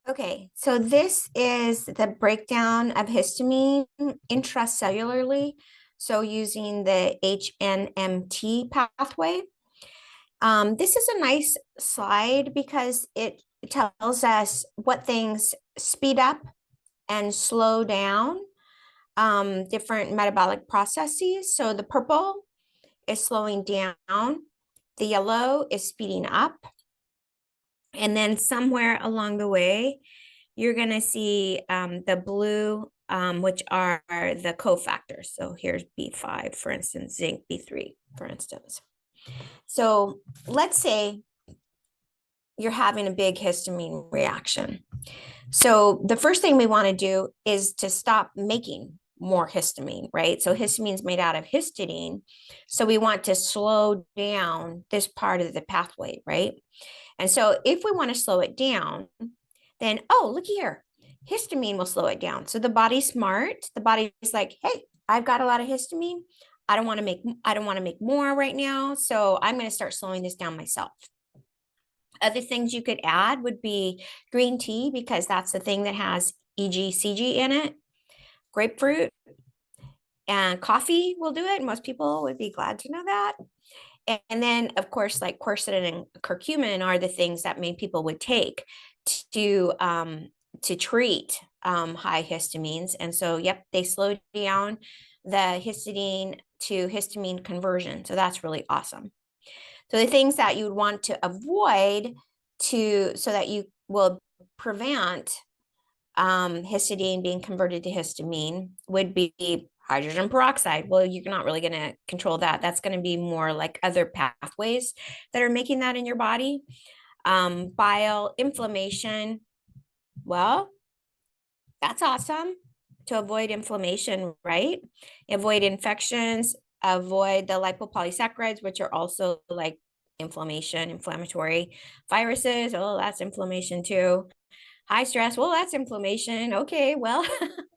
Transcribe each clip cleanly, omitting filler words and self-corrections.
Okay, so this is the breakdown of histamine intracellularly. So using the HNMT pathway. This is a nice slide because it tells us what things speed up and slow down different metabolic processes. So the purple is slowing down, the yellow is speeding up, and then somewhere along the way, you're going to see the blue, which are the cofactors. So here's B5, for instance, zinc, B3, for instance. So let's say you're having a big histamine reaction. So the first thing we want to do is to stop making more histamine, right? So histamine is made out of histidine. So we want to slow down this part of the pathway, right? And so if we want to slow it down, then, oh, look here, histamine will slow it down. So the body's smart. The body is like, hey, I've got a lot of histamine. I don't want to make more right now. So I'm going to start slowing this down myself. Other things you could add would be green tea, because that's the thing that has EGCG in it. Grapefruit and coffee will do it. Most people would be glad to know that. And then, of course, like quercetin and curcumin are the things that many people would take to treat high histamines. And so, yep, they slow down the histidine to histamine conversion. So that's really awesome. So the things that you would want to avoid so that you will prevent histidine being converted to histamine would be hydrogen peroxide. Well, you're not really going to control that. That's going to be more like other pathways that are making that in your body. Bile inflammation. Well, that's awesome to avoid inflammation, right? Avoid infections, avoid the lipopolysaccharides, which are also like inflammatory. Viruses, oh, that's inflammation too. High stress, well, that's inflammation. Okay, well,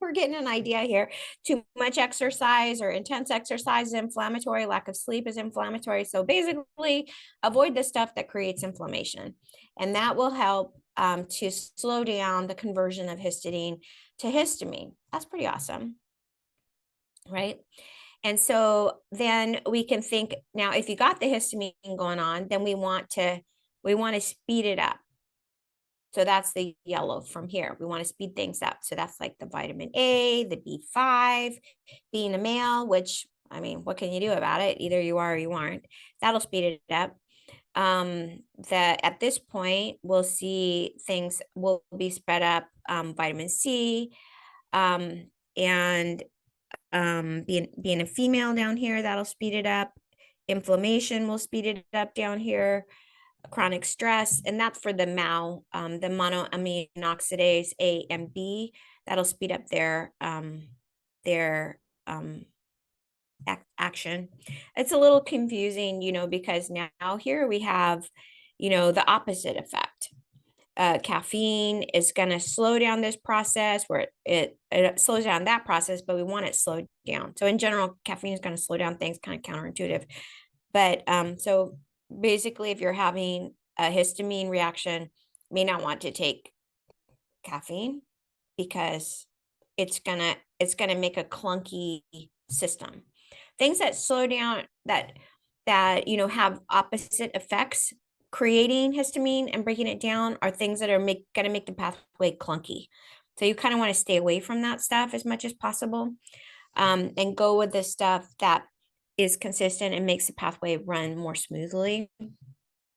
we're getting an idea here. Too much exercise or intense exercise is inflammatory. Lack of sleep is inflammatory. So basically, avoid the stuff that creates inflammation. And that will help to slow down the conversion of histidine to histamine. That's pretty awesome, right? And so then we can think, now if you got the histamine going on, then we want to speed it up. So that's the yellow from here. We want to speed things up. So that's like the vitamin A, the B5, being a male, which, I mean, what can you do about it? Either you are or you aren't. That'll speed it up. At this point, we'll see things will be sped up, vitamin C, and being a female down here, that'll speed it up. Inflammation will speed it up down here. Chronic stress, and that's for the MAO, the monoamine oxidase A and B. That'll speed up their action. It's a little confusing, because now here we have, the opposite effect. Caffeine is going to slow down this process, where it slows down that process, but we want it slowed down. So in general, caffeine is going to slow down things, kind of counterintuitive. But so basically, if you're having a histamine reaction, you may not want to take caffeine, because it's gonna make a clunky system. Things that slow down, that have opposite effects, creating histamine and breaking it down, are things that are gonna make the pathway clunky. So you kind of want to stay away from that stuff as much as possible, and go with the stuff that is consistent and makes the pathway run more smoothly.